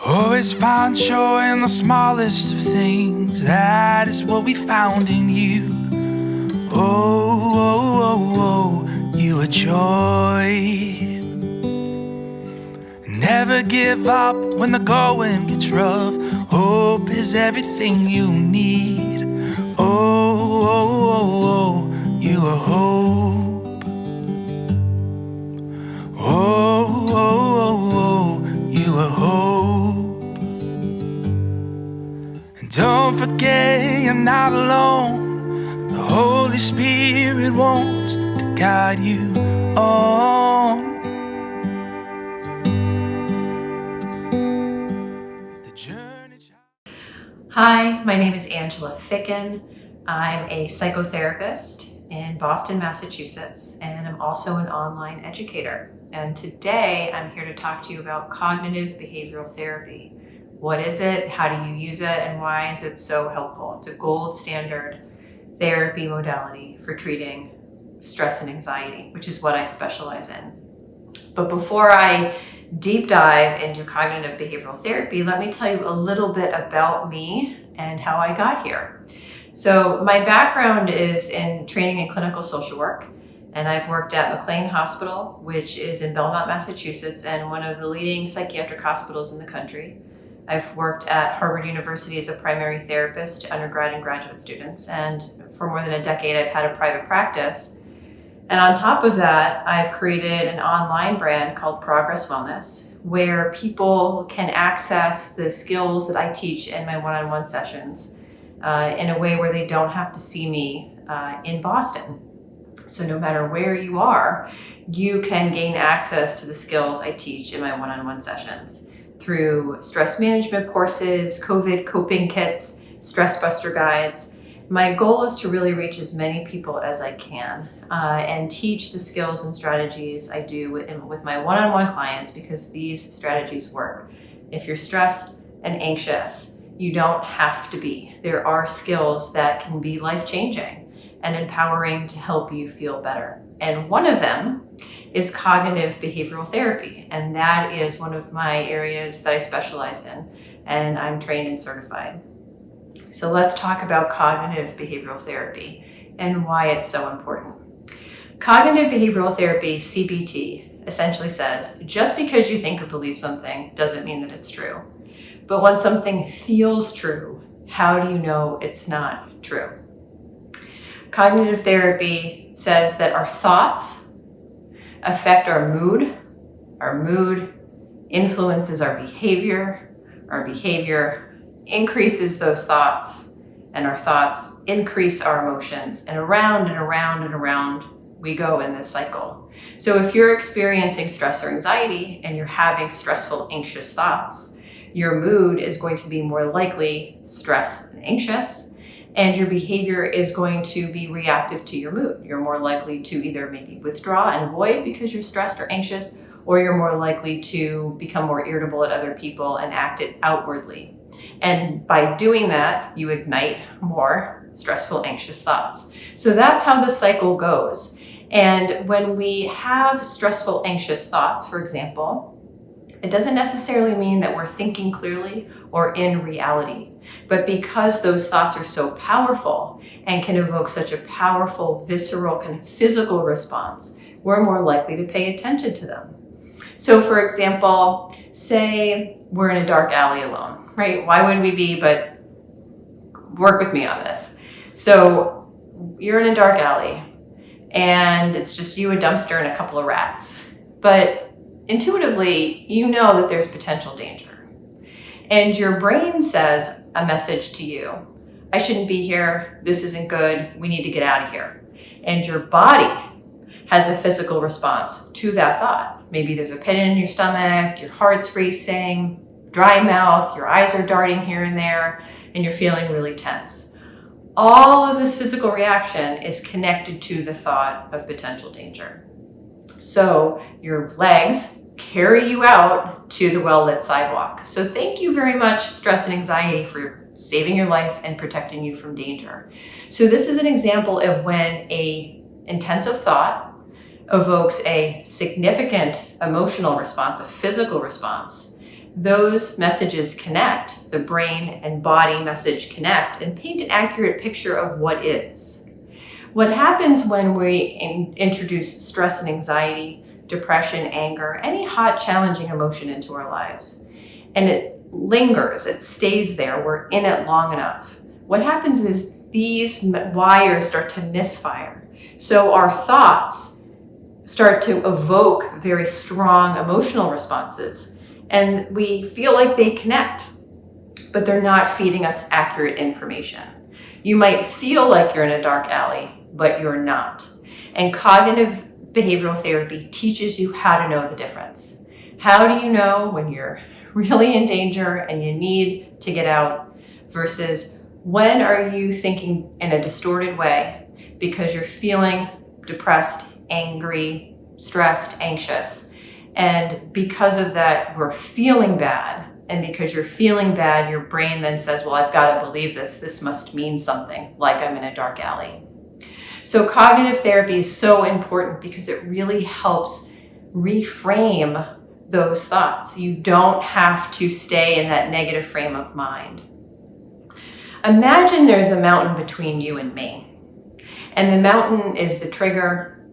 Always find joy in the smallest of things. That is what we found in you. Oh, oh, oh, oh, you are joy. Never give up when the going gets rough. Hope is everything you need. Oh, oh, oh, oh, you are hope. Oh, oh, oh, oh, you are hope. And don't forget you're not alone. The Holy Spirit wants to guide you on. Hi, my name is Angela Ficken. I'm a psychotherapist in Boston, Massachusetts, and I'm also an online educator. And today I'm here to talk to you about cognitive behavioral therapy. What is it? How do you use it? And why is it so helpful? It's a gold standard therapy modality for treating stress and anxiety, which is what I specialize in. But before I deep dive into cognitive behavioral therapy, let me tell you a little bit about me and how I got here. So my background is in training in clinical social work, and I've worked at McLean Hospital, which is in Belmont, Massachusetts, and one of the leading psychiatric hospitals in the country. I've worked at Harvard University as a primary therapist to undergrad and graduate students, and for more than a decade I've had a private practice. And on top of that, I've created an online brand called Progress Wellness, where people can access the skills that I teach in my one-on-one sessions in a way where they don't have to see me in Boston. So no matter where you are, you can gain access to the skills I teach in my one-on-one sessions through stress management courses, COVID coping kits, stress buster guides. My goal is to really reach as many people as I can and teach the skills and strategies I do with my one-on-one clients, because these strategies work. If you're stressed and anxious, you don't have to be. There are skills that can be life-changing and empowering to help you feel better. And one of them is cognitive behavioral therapy. And that is one of my areas that I specialize in, and I'm trained and certified. So let's talk about cognitive behavioral therapy and why it's so important. Cognitive behavioral therapy, CBT, essentially says, just because you think or believe something doesn't mean that it's true. But when something feels true, how do you know it's not true? Cognitive therapy says that our thoughts affect our mood influences our behavior increases those thoughts, and our thoughts increase our emotions, and around and around and around we go in this cycle. So if you're experiencing stress or anxiety and you're having stressful, anxious thoughts, your mood is going to be more likely stressed and anxious, and your behavior is going to be reactive to your mood. You're more likely to either maybe withdraw and avoid because you're stressed or anxious, or you're more likely to become more irritable at other people and act it outwardly. And by doing that, you ignite more stressful, anxious thoughts. So that's how the cycle goes. And when we have stressful, anxious thoughts, for example, it doesn't necessarily mean that we're thinking clearly or in reality. But because those thoughts are so powerful and can evoke such a powerful, visceral, kind of physical response, we're more likely to pay attention to them. So for example, say we're in a dark alley alone, right? Why would we be, but work with me on this. So you're in a dark alley and it's just you, a dumpster, and a couple of rats. But intuitively, you know that there's potential danger. And your brain says a message to you, I shouldn't be here, this isn't good, we need to get out of here. And your body has a physical response to that thought. Maybe there's a pit in your stomach, your heart's racing, dry mouth, your eyes are darting here and there, and you're feeling really tense. All of this physical reaction is connected to the thought of potential danger. So your legs carry you out to the well-lit sidewalk. So thank you very much, stress and anxiety, for saving your life and protecting you from danger. So this is an example of when an intensive thought evokes a significant emotional response, a physical response, those messages connect, the brain and body message connect, and paint an accurate picture of what is. What happens when we introduce stress and anxiety, depression, anger, any hot, challenging emotion into our lives, and it lingers, it stays there, we're in it long enough. What happens is these wires start to misfire. So our thoughts start to evoke very strong emotional responses, and we feel like they connect, but they're not feeding us accurate information. You might feel like you're in a dark alley, but you're not. And cognitive behavioral therapy teaches you how to know the difference. How do you know when you're really in danger and you need to get out versus when are you thinking in a distorted way because you're feeling depressed, angry, stressed, anxious. And because of that, we're feeling bad. And because you're feeling bad, your brain then says, well, I've got to believe this. This must mean something, like I'm in a dark alley. So cognitive therapy is so important because it really helps reframe those thoughts. You don't have to stay in that negative frame of mind. Imagine there's a mountain between you and me. And the mountain is the trigger.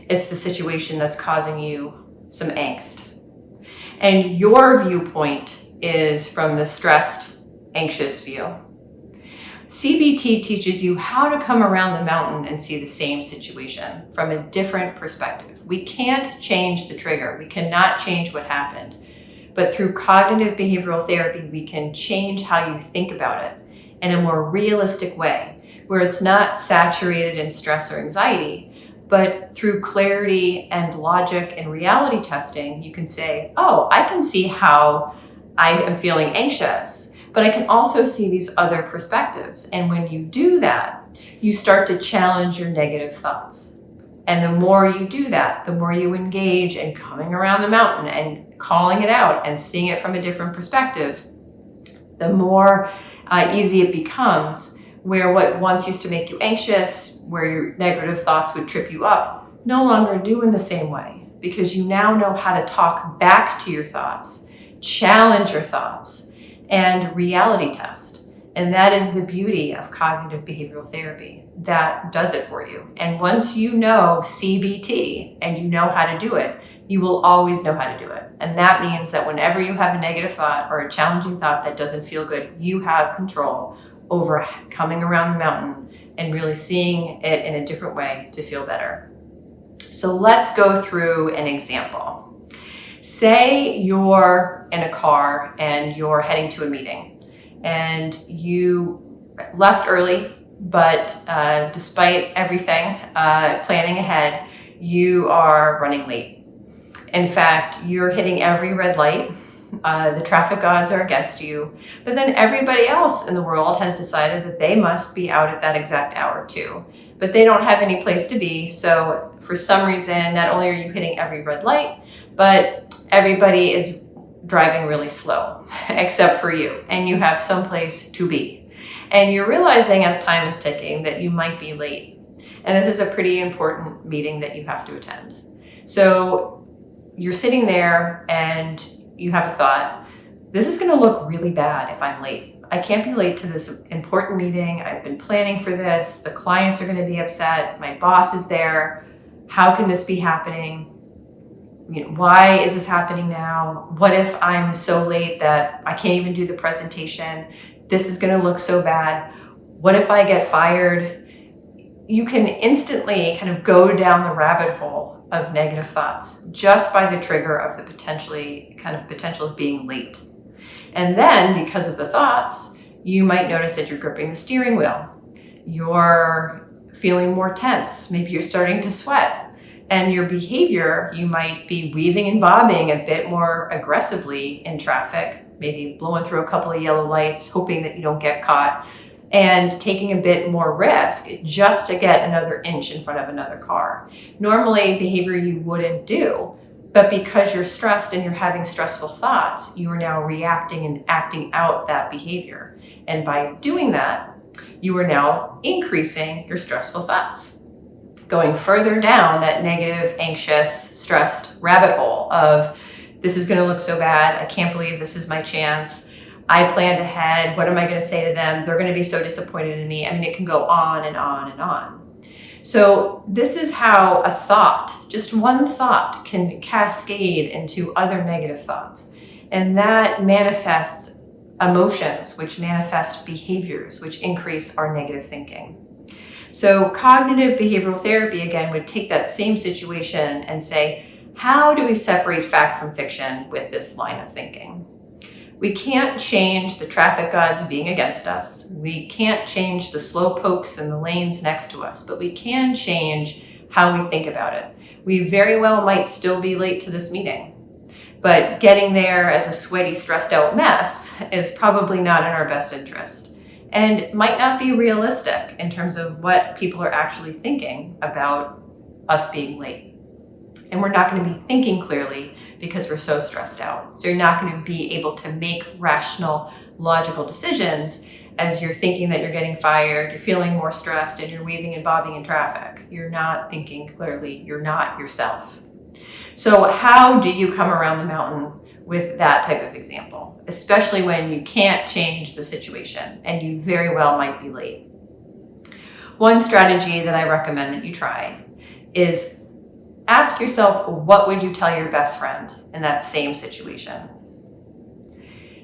It's the situation that's causing you some angst. And your viewpoint is from the stressed, anxious view. CBT teaches you how to come around the mountain and see the same situation from a different perspective. We can't change the trigger. We cannot change what happened. But through cognitive behavioral therapy, we can change how you think about it in a more realistic way, where it's not saturated in stress or anxiety, but through clarity and logic and reality testing, you can say, oh, I can see how I am feeling anxious, but I can also see these other perspectives. And when you do that, you start to challenge your negative thoughts. And the more you do that, the more you engage in coming around the mountain and calling it out and seeing it from a different perspective, the more easy it becomes, where what once used to make you anxious, where your negative thoughts would trip you up, no longer do in the same way, because you now know how to talk back to your thoughts, challenge your thoughts, and reality test. And that is the beauty of cognitive behavioral therapy. That does it for you. And once you know CBT and you know how to do it, you will always know how to do it. And that means that whenever you have a negative thought or a challenging thought that doesn't feel good, you have control over coming around the mountain and really seeing it in a different way to feel better. So let's go through an example. Say you're in a car and you're heading to a meeting and you left early, but despite everything, planning ahead, you are running late. In fact, you're hitting every red light. The traffic gods are against you, but then everybody else in the world has decided that they must be out at that exact hour too, but they don't have any place to be. So for some reason, not only are you hitting every red light, but everybody is driving really slow, except for you, and you have someplace to be. And you're realizing as time is ticking that you might be late. And this is a pretty important meeting that you have to attend. So you're sitting there and you have a thought, this is going to look really bad if I'm late. I can't be late to this important meeting. I've been planning for this. The clients are going to be upset. My boss is there. How can this be happening? Why is this happening now? What if I'm so late that I can't even do the presentation? This is going to look so bad. What if I get fired? You can instantly kind of go down the rabbit hole of negative thoughts just by the trigger of the potential of being late. And then because of the thoughts, you might notice that you're gripping the steering wheel. You're feeling more tense. Maybe you're starting to sweat. And your behavior, you might be weaving and bobbing a bit more aggressively in traffic, maybe blowing through a couple of yellow lights, hoping that you don't get caught, and taking a bit more risk just to get another inch in front of another car. Normally, behavior you wouldn't do, but because you're stressed and you're having stressful thoughts, you are now reacting and acting out that behavior. And by doing that, you are now increasing your stressful thoughts, going further down that negative, anxious, stressed rabbit hole of This is going to look so bad. I can't believe this is my chance. I planned ahead. What am I going to say to them? They're going to be so disappointed in me. I mean, it can go on and on and on. So this is how a thought, just one thought, can cascade into other negative thoughts. And that manifests emotions, which manifest behaviors, which increase our negative thinking. So cognitive behavioral therapy, again, would take that same situation and say, how do we separate fact from fiction with this line of thinking? We can't change the traffic gods being against us. We can't change the slow pokes in the lanes next to us, but we can change how we think about it. We very well might still be late to this meeting, but getting there as a sweaty, stressed out mess is probably not in our best interest and might not be realistic in terms of what people are actually thinking about us being late. And we're not going to be thinking clearly because we're so stressed out. So you're not going to be able to make rational, logical decisions as you're thinking that you're getting fired, you're feeling more stressed, and you're weaving and bobbing in traffic. You're not thinking clearly. You're not yourself. So how do you come around the mountain with that type of example, especially when you can't change the situation and you very well might be late? One strategy that I recommend that you try is ask yourself, what would you tell your best friend in that same situation?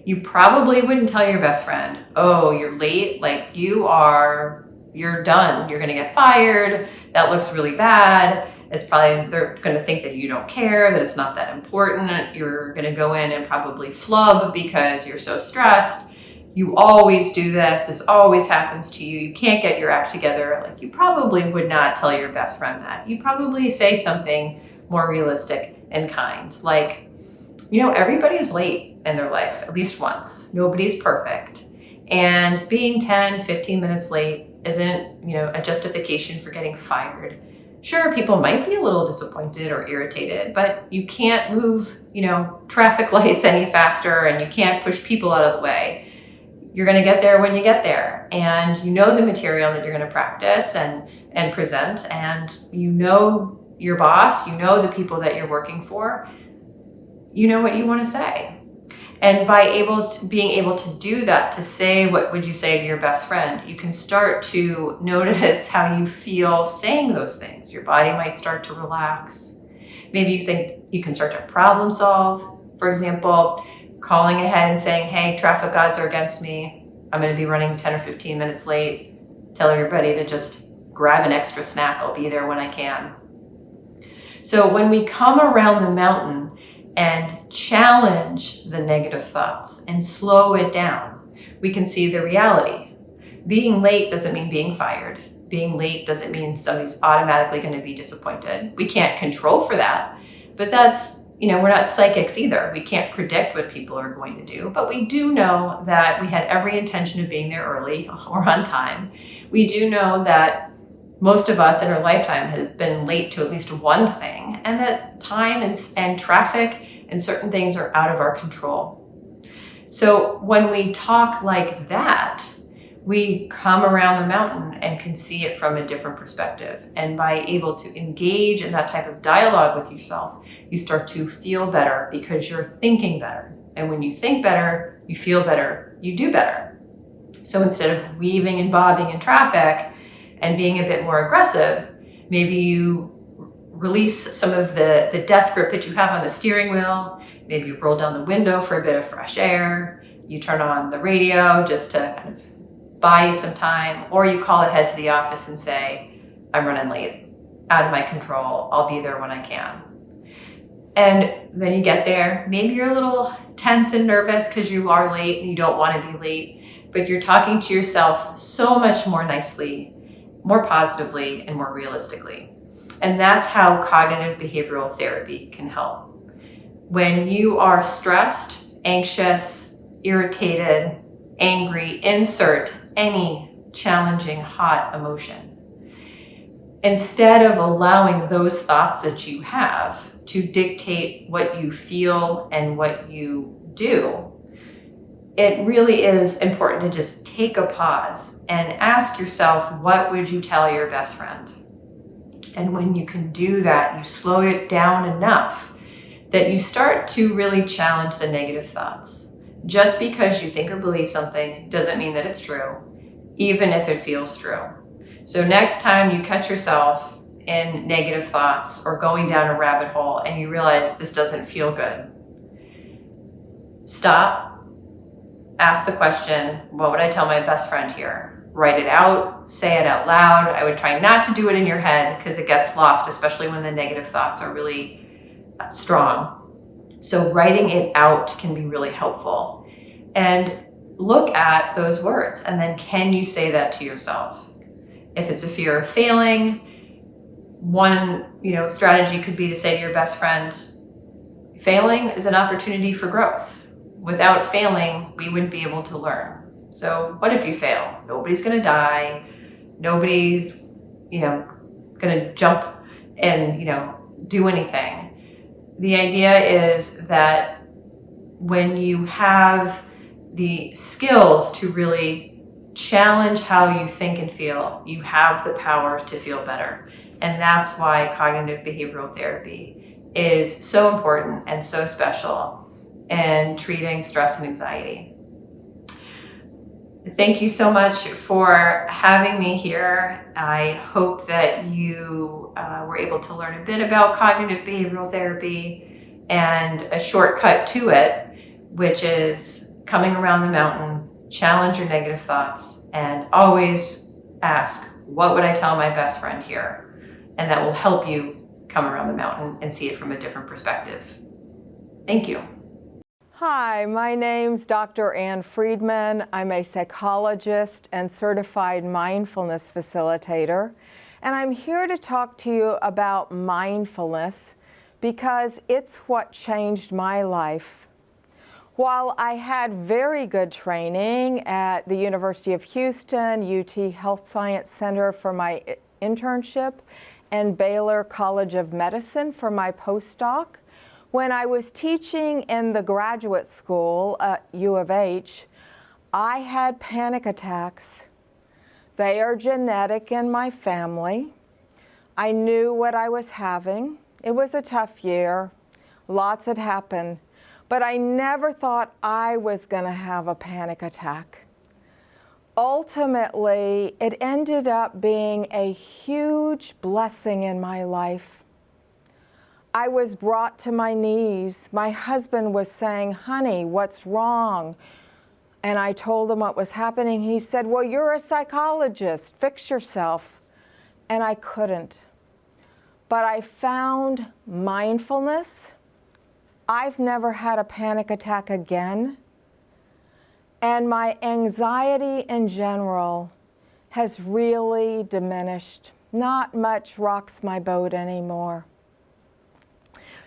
You probably wouldn't tell your best friend, oh, you're late, like you're done, you're gonna get fired, that looks really bad. It's probably, they're gonna think that you don't care, that it's not that important. You're gonna go in and probably flub because you're so stressed. You always do this. This always happens to you. You can't get your act together. Like, you probably would not tell your best friend that. You probably say something more realistic and kind. Like, everybody's late in their life, at least once. Nobody's perfect. And being 10, 15 minutes late isn't, a justification for getting fired. Sure, people might be a little disappointed or irritated, but you can't move, traffic lights any faster, and you can't push people out of the way. You're going to get there when you get there, and you know the material that you're going to practice and present, and you know your boss, you know the people that you're working for, you know what you want to say. And by being able to do that, to say what would you say to your best friend, you can start to notice how you feel saying those things. Your body might start to relax. Maybe you think you can start to problem solve. For example, calling ahead and saying, hey, traffic gods are against me. I'm going to be running 10 or 15 minutes late. Tell everybody to just grab an extra snack. I'll be there when I can. So when we come around the mountain and challenge the negative thoughts and slow it down, we can see the reality. Being late doesn't mean being fired. Being late doesn't mean somebody's automatically going to be disappointed. We can't control for that, but that's, we're not psychics either. We can't predict what people are going to do, but we do know that we had every intention of being there early or on time. We do know that most of us in our lifetime have been late to at least one thing, and that time and traffic and certain things are out of our control. So when we talk like that, we come around the mountain and can see it from a different perspective. And by able to engage in that type of dialogue with yourself, you start to feel better because you're thinking better. And when you think better, you feel better, you do better. So instead of weaving and bobbing in traffic and being a bit more aggressive, maybe you release some of the death grip that you have on the steering wheel. Maybe you roll down the window for a bit of fresh air. You turn on the radio just to kind of buy you some time, or you call ahead to the office and say, I'm running late, out of my control. I'll be there when I can. And then you get there. Maybe you're a little tense and nervous because you are late and you don't want to be late, but you're talking to yourself so much more nicely, more positively, and more realistically. And that's how cognitive behavioral therapy can help. When you are stressed, anxious, irritated, angry, insert any challenging, hot emotion. Instead of allowing those thoughts that you have to dictate what you feel and what you do, it really is important to just take a pause and ask yourself, what would you tell your best friend? And when you can do that, you slow it down enough that you start to really challenge the negative thoughts. Just because you think or believe something doesn't mean that it's true, even if it feels true. So next time you catch yourself in negative thoughts or going down a rabbit hole and you realize this doesn't feel good, stop, ask the question, what would I tell my best friend here? Write it out, say it out loud. I would try not to do it in your head because it gets lost, especially when the negative thoughts are really strong. So writing it out can be really helpful. And look at those words, and then can you say that to yourself? If it's a fear of failing, one strategy could be to say to your best friend, failing is an opportunity for growth. Without failing, we wouldn't be able to learn. So what if you fail? Nobody's going to die. Nobody's, going to jump and, do anything. The idea is that when you have the skills to really challenge how you think and feel, you have the power to feel better. And that's why cognitive behavioral therapy is so important and so special in treating stress and anxiety. Thank you so much for having me here. I hope that you were able to learn a bit about cognitive behavioral therapy and a shortcut to it, which is coming around the mountain, challenge your negative thoughts, and always ask, what would I tell my best friend here? And that will help you come around the mountain and see it from a different perspective. Thank you. Hi, my name's Dr. Ann Friedman. I'm a psychologist and certified mindfulness facilitator. And I'm here to talk to you about mindfulness because it's what changed my life. While I had very good training at the University of Houston, UT Health Science Center for my internship, and Baylor College of Medicine for my postdoc, when I was teaching in the graduate school at U of H, I had panic attacks. They are genetic in my family. I knew what I was having. It was a tough year. Lots had happened. But I never thought I was going to have a panic attack. Ultimately, it ended up being a huge blessing in my life. I was brought to my knees. My husband was saying, honey, what's wrong? And I told him what was happening. He said, well, you're a psychologist. Fix yourself. And I couldn't. But I found mindfulness. I've never had a panic attack again. And my anxiety in general has really diminished. Not much rocks my boat anymore.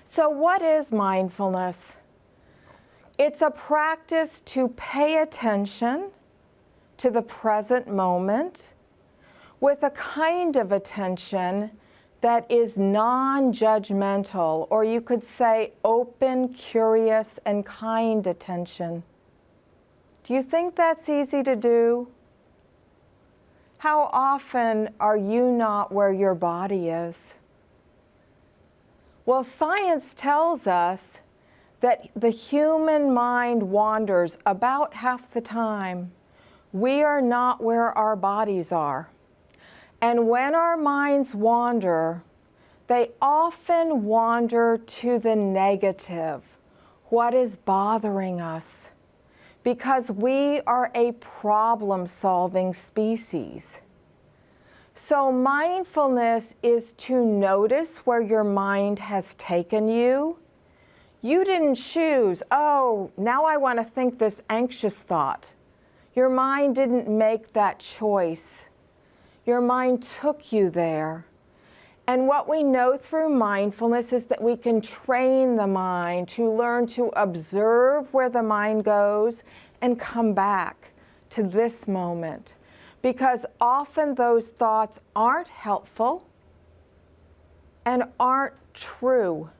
So what is mindfulness? It's a practice to pay attention to the present moment with a kind of attention that is non-judgmental, or you could say open, curious, and kind attention. Do you think that's easy to do? How often are you not where your body is? Well, science tells us that the human mind wanders about half the time. We are not where our bodies are. And when our minds wander, they often wander to the negative, what is bothering us, because we are a problem-solving species. So mindfulness is to notice where your mind has taken you. You didn't choose, oh, now I want to think this anxious thought. Your mind didn't make that choice. Your mind took you there. And what we know through mindfulness is that we can train the mind to learn to observe where the mind goes and come back to this moment. Because often those thoughts aren't helpful and aren't true.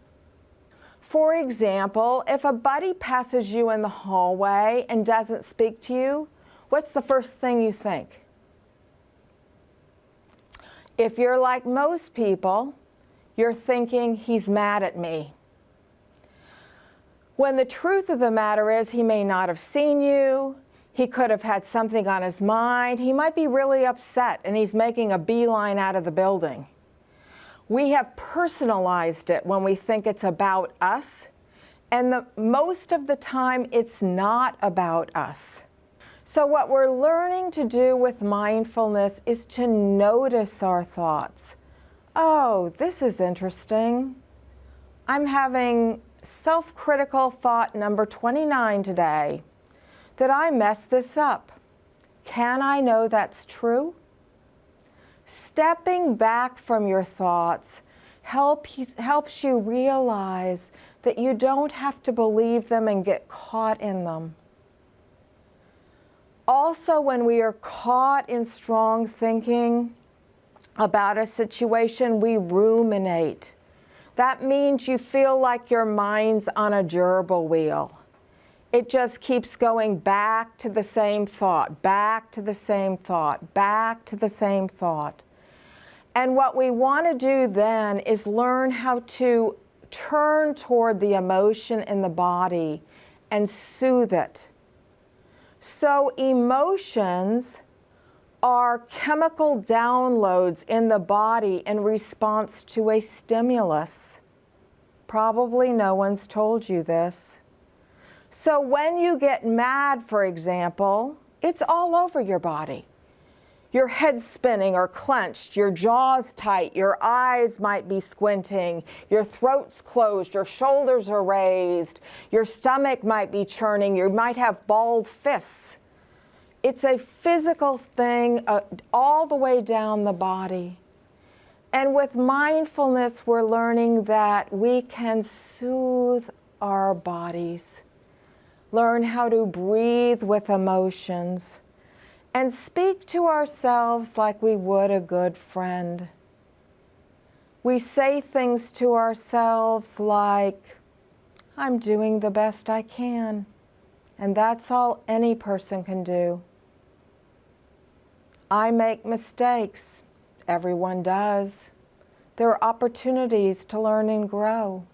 For example, if a buddy passes you in the hallway and doesn't speak to you, what's the first thing you think? If you're like most people, you're thinking, he's mad at me. when the truth of the matter is he may not have seen you. He could have had something on his mind. He might be really upset and he's making a beeline out of the building. We have personalized it when we think it's about us, and most of the time it's not about us. So what we're learning to do with mindfulness is to notice our thoughts. Oh, this is interesting. I'm having self-critical thought number 29 today. Did I mess this up? Can I know that's true? Stepping back from your thoughts helps you realize that you don't have to believe them and get caught in them. Also, when we are caught in strong thinking about a situation, we ruminate. That means you feel like your mind's on a gerbil wheel. It just keeps going back to the same thought, back to the same thought, back to the same thought. And what we want to do then is learn how to turn toward the emotion in the body and soothe it. So emotions are chemical downloads in the body in response to a stimulus. Probably no one's told you this. So when you get mad, for example, it's all over your body. Your head's spinning or clenched, your jaw's tight, your eyes might be squinting, your throat's closed, your shoulders are raised, your stomach might be churning, you might have balled fists. It's a physical thing all the way down the body. And with mindfulness, we're learning that we can soothe our bodies, learn how to breathe with emotions, and speak to ourselves like we would a good friend. We say things to ourselves like, I'm doing the best I can, and that's all any person can do. I make mistakes. Everyone does. There are opportunities to learn and grow.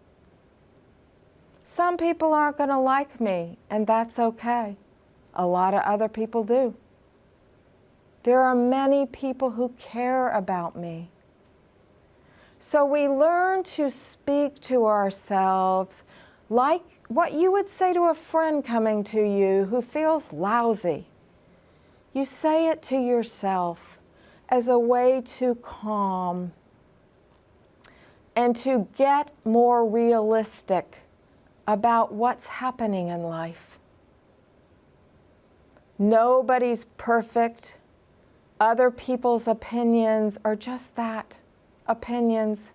Some people aren't going to like me, and that's okay. A lot of other people do. There are many people who care about me. So we learn to speak to ourselves like what you would say to a friend coming to you who feels lousy. You say it to yourself as a way to calm and to get more realistic about what's happening in life. Nobody's perfect. Other people's opinions are just that, opinions.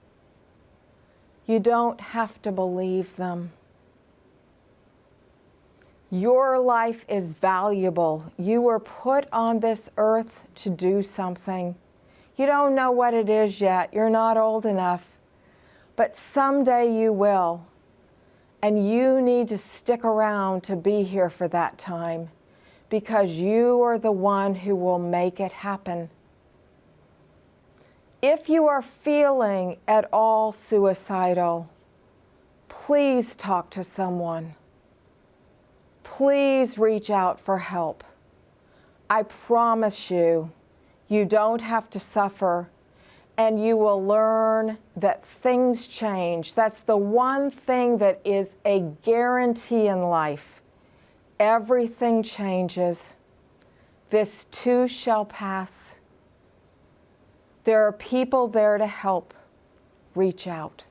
You don't have to believe them. Your life is valuable. You were put on this earth to do something. You don't know what it is yet. You're not old enough. But someday you will. And you need to stick around to be here for that time, because you are the one who will make it happen. If you are feeling at all suicidal, please talk to someone. Please reach out for help. I promise you, you don't have to suffer, and you will learn that things change. That's the one thing that is a guarantee in life. Everything changes. This too shall pass. There are people there to help. Reach out.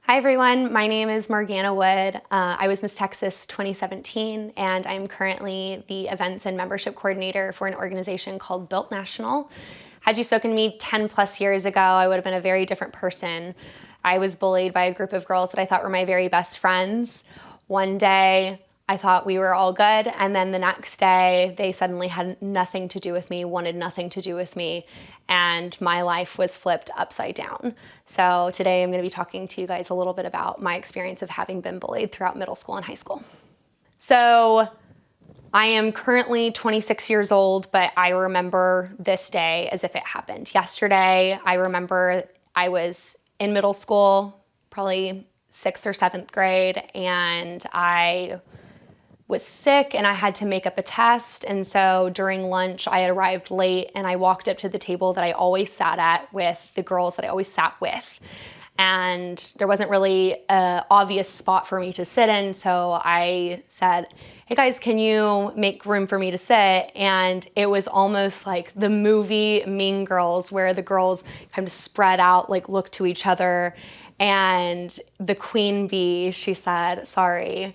Hi everyone, my name is Margana Wood. I was Miss Texas 2017, and I'm currently the Events and Membership Coordinator for an organization called Built National. Had you spoken to me 10 plus years ago, I would have been a very different person. I was bullied by a group of girls that I thought were my very best friends. One day, I thought we were all good, and then the next day, they suddenly had nothing to do with me, wanted nothing to do with me, and my life was flipped upside down. So today I'm going to be talking to you guys a little bit about my experience of having been bullied throughout middle school and high school. So I am currently 26 years old, but I remember this day as if it happened yesterday. I remember I was in middle school, probably 6th or 7th grade, and I was sick and I had to make up a test. And so during lunch, I had arrived late and I walked up to the table that I always sat at with the girls that I always sat with. And there wasn't really an obvious spot for me to sit in. So I said, hey guys, can you make room for me to sit? And it was almost like the movie Mean Girls, where the girls kind of spread out, like look to each other. And the queen bee, she said, sorry,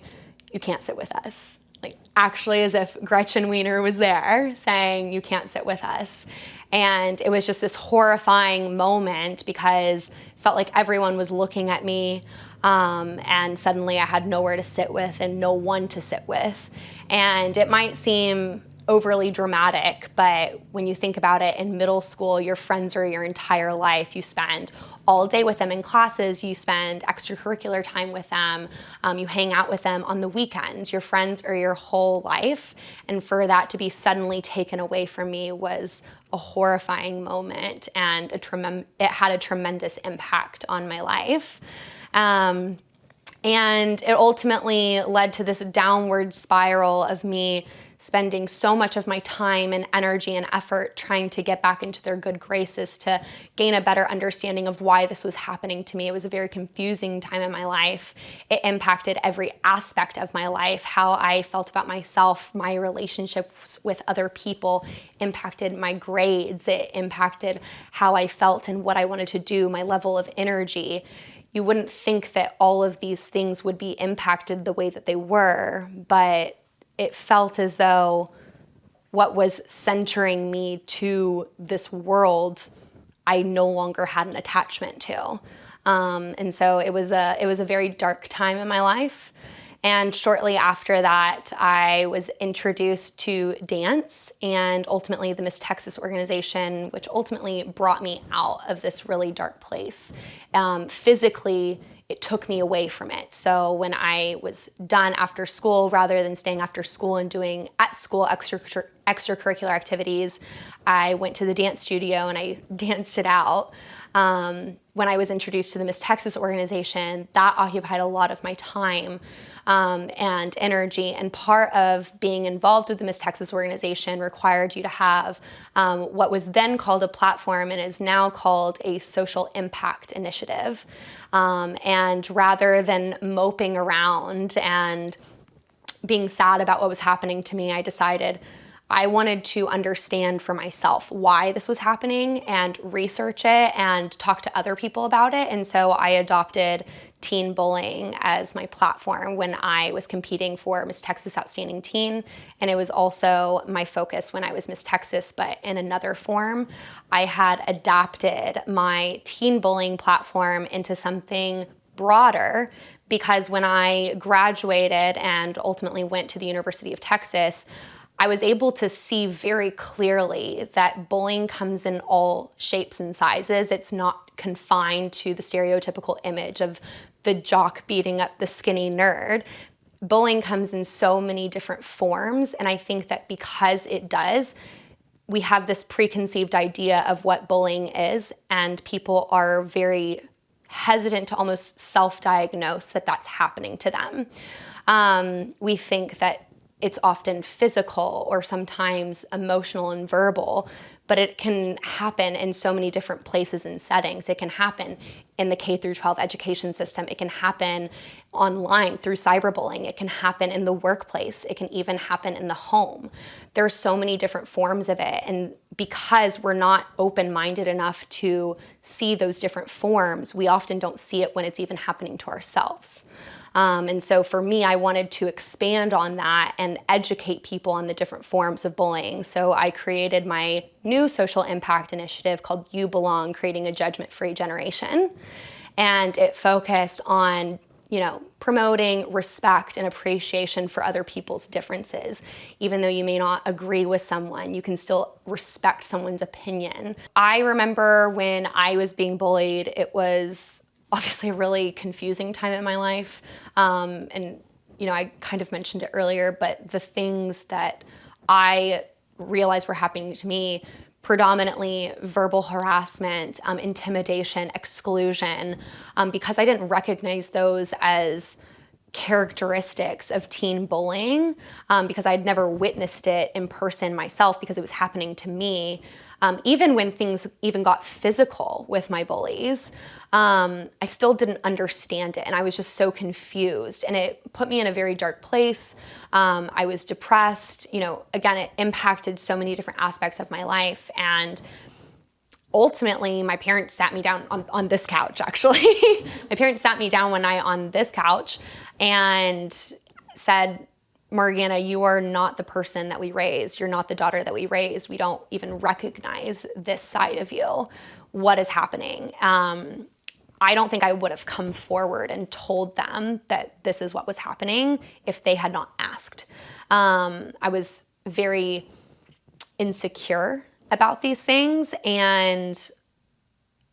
you can't sit with us. Like actually as if Gretchen Wiener was there saying, you can't sit with us. And it was just this horrifying moment because it felt like everyone was looking at me, and suddenly I had nowhere to sit with and no one to sit with. And it might seem overly dramatic, but when you think about it, in middle school, your friends are your entire life. You spend all day with them in classes, you spend extracurricular time with them, you hang out with them on the weekends. Your friends are your whole life. And for that to be suddenly taken away from me was a horrifying moment, and it had a tremendous impact on my life. And it ultimately led to this downward spiral of me spending so much of my time and energy and effort trying to get back into their good graces to gain a better understanding of why this was happening to me. It was a very confusing time in my life. It impacted every aspect of my life, how I felt about myself, my relationships with other people, impacted my grades, it impacted how I felt and what I wanted to do, my level of energy. You wouldn't think that all of these things would be impacted the way that they were, but it felt as though what was centering me to this world, I no longer had an attachment to. And so it was a very dark time in my life. And shortly after that, I was introduced to dance and ultimately the Miss Texas organization, which ultimately brought me out of this really dark place. Physically, it took me away from it. So when I was done after school, rather than staying after school and doing at school extracurricular activities, I went to the dance studio and I danced it out. When I was introduced to the Miss Texas organization, that occupied a lot of my time and energy. And part of being involved with the Miss Texas organization required you to have what was then called a platform and is now called a social impact initiative. And rather than moping around and being sad about what was happening to me, I decided I wanted to understand for myself why this was happening and research it and talk to other people about it. And so I adopted teen bullying as my platform when I was competing for Miss Texas Outstanding Teen. And it was also my focus when I was Miss Texas, but in another form. I had adapted my teen bullying platform into something broader because when I graduated and ultimately went to the University of Texas, I was able to see very clearly that bullying comes in all shapes and sizes. It's not confined to the stereotypical image of the jock beating up the skinny nerd. Bullying comes in so many different forms, and I think that because it does, we have this preconceived idea of what bullying is, and people are very hesitant to almost self-diagnose that that's happening to them. We think that it's often physical or sometimes emotional and verbal, but it can happen in so many different places and settings. It can happen in the K through 12 education system. It can happen online through cyberbullying. It can happen in the workplace. It can even happen in the home. There are so many different forms of it. And because we're not open-minded enough to see those different forms, we often don't see it when it's even happening to ourselves. And so for me, I wanted to expand on that and educate people on the different forms of bullying. So I created my new social impact initiative called You Belong, Creating a Judgment-Free Generation. And it focused on, promoting respect and appreciation for other people's differences. Even though you may not agree with someone, you can still respect someone's opinion. I remember when I was being bullied, it was obviously a really confusing time in my life. I kind of mentioned it earlier, but the things that I realized were happening to me predominantly verbal harassment, intimidation, exclusion, because I didn't recognize those as characteristics of teen bullying, because I'd never witnessed it in person myself because it was happening to me. Even when things even got physical with my bullies, I still didn't understand it, and I was just so confused, and it put me in a very dark place. I was depressed. Again, it impacted so many different aspects of my life, and ultimately, my parents sat me down on this couch, actually. My parents sat me down one night on this couch and said, Margana, you are not the person that we raised. You're not the daughter that we raised. We don't even recognize this side of you. What is happening? I don't think I would have come forward and told them that this is what was happening if they had not asked. I was very insecure about these things, and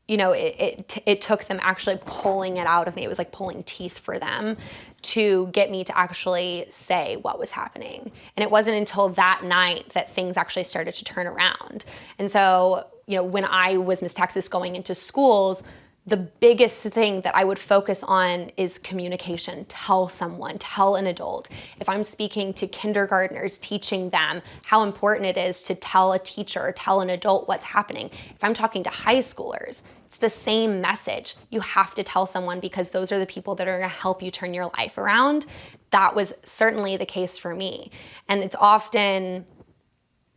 it took them actually pulling it out of me. It was like pulling teeth for them to get me to actually say what was happening. And it wasn't until that night that things actually started to turn around. And so, when I was Miss Texas going into schools, the biggest thing that I would focus on is communication. Tell someone, tell an adult. If I'm speaking to kindergartners, teaching them how important it is to tell a teacher or tell an adult what's happening. If I'm talking to high schoolers, it's the same message. You have to tell someone because those are the people that are going to help you turn your life around. That was certainly the case for me. And it's often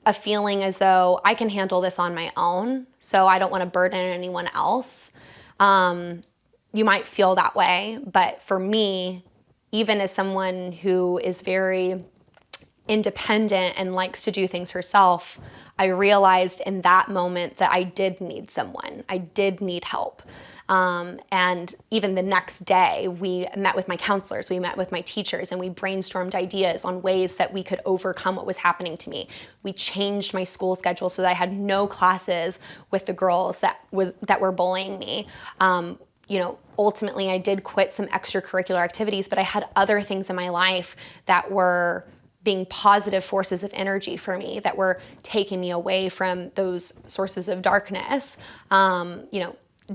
a feeling as though I can handle this on my own, so I don't want to burden anyone else. You might feel that way, but for me, even as someone who is very independent and likes to do things herself, I realized in that moment that I did need someone. I did need help. And even the next day, we met with my counselors, we met with my teachers, and we brainstormed ideas on ways that we could overcome what was happening to me. We changed my school schedule so that I had no classes with the girls that were bullying me. Ultimately, I did quit some extracurricular activities, but I had other things in my life that were being positive forces of energy for me, that were taking me away from those sources of darkness.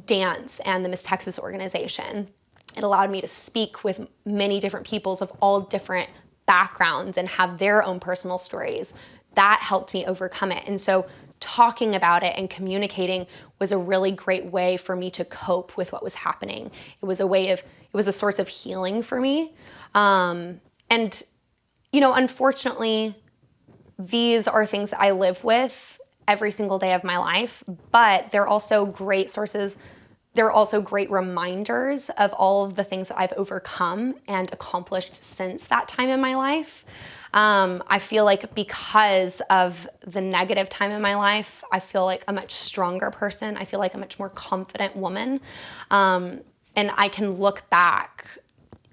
Dance and the Miss Texas organization. It allowed me to speak with many different peoples of all different backgrounds and have their own personal stories. That helped me overcome it. And so talking about it and communicating was a really great way for me to cope with what was happening. It was a source of healing for me. Unfortunately, these are things that I live with every single day of my life, but they're also great sources. They're also great reminders of all of the things that I've overcome and accomplished since that time in my life. I feel like because of the negative time in my life, I feel like a much stronger person. I feel like a much more confident woman. And I can look back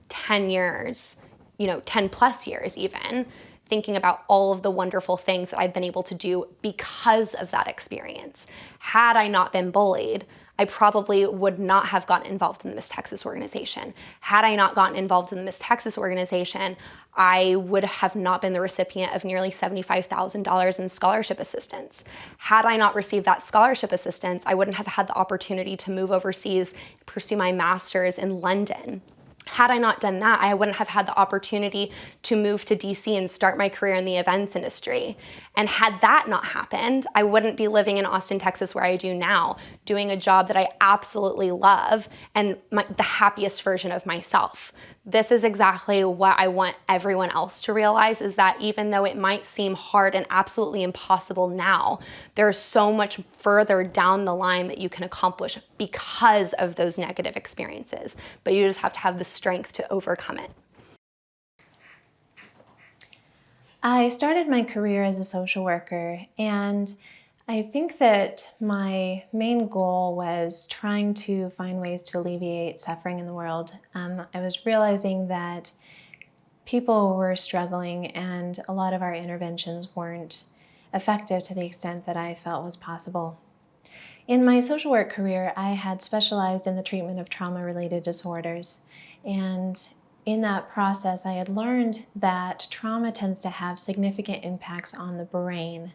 10 years, 10 plus years even, thinking about all of the wonderful things that I've been able to do because of that experience. Had I not been bullied, I probably would not have gotten involved in the Miss Texas organization. Had I not gotten involved in the Miss Texas organization, I would have not been the recipient of nearly $75,000 in scholarship assistance. Had I not received that scholarship assistance, I wouldn't have had the opportunity to move overseas, pursue my master's in London. Had I not done that, I wouldn't have had the opportunity to move to DC and start my career in the events industry. And had that not happened, I wouldn't be living in Austin, Texas, where I do now, doing a job that I absolutely love and the happiest version of myself. This is exactly what I want everyone else to realize, is that even though it might seem hard and absolutely impossible now, there's so much further down the line that you can accomplish because of those negative experiences. But you just have to have the strength to overcome it. I started my career as a social worker, and I think that my main goal was trying to find ways to alleviate suffering in the world. I was realizing that people were struggling and a lot of our interventions weren't effective to the extent that I felt was possible. In my social work career, I had specialized in the treatment of trauma-related disorders, and in that process, I had learned that trauma tends to have significant impacts on the brain.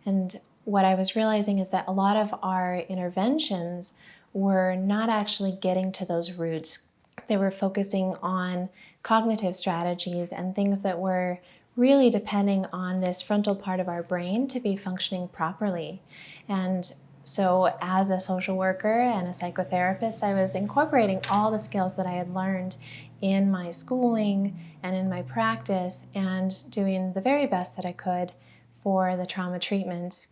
And what I was realizing is that a lot of our interventions were not actually getting to those roots. They were focusing on cognitive strategies and things that were really depending on this frontal part of our brain to be functioning properly. And so as a social worker and a psychotherapist, I was incorporating all the skills that I had learned in my schooling and in my practice and doing the very best that I could for the trauma treatment.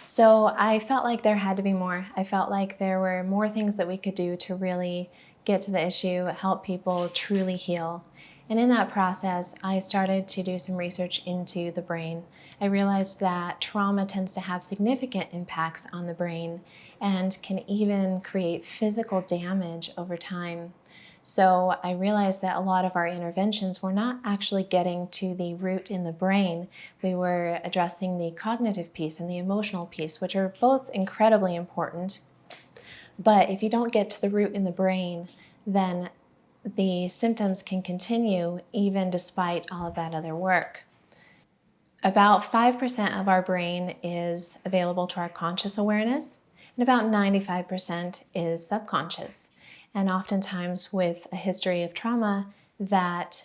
So I felt like there had to be more. I felt like there were more things that we could do to really get to the issue, help people truly heal. And in that process, I started to do some research into the brain. I realized that trauma tends to have significant impacts on the brain and can even create physical damage over time. So I realized that a lot of our interventions were not actually getting to the root in the brain. We were addressing the cognitive piece and the emotional piece, which are both incredibly important. But if you don't get to the root in the brain, then the symptoms can continue even despite all of that other work. About 5% of our brain is available to our conscious awareness, and about 95% is subconscious. And oftentimes with a history of trauma, that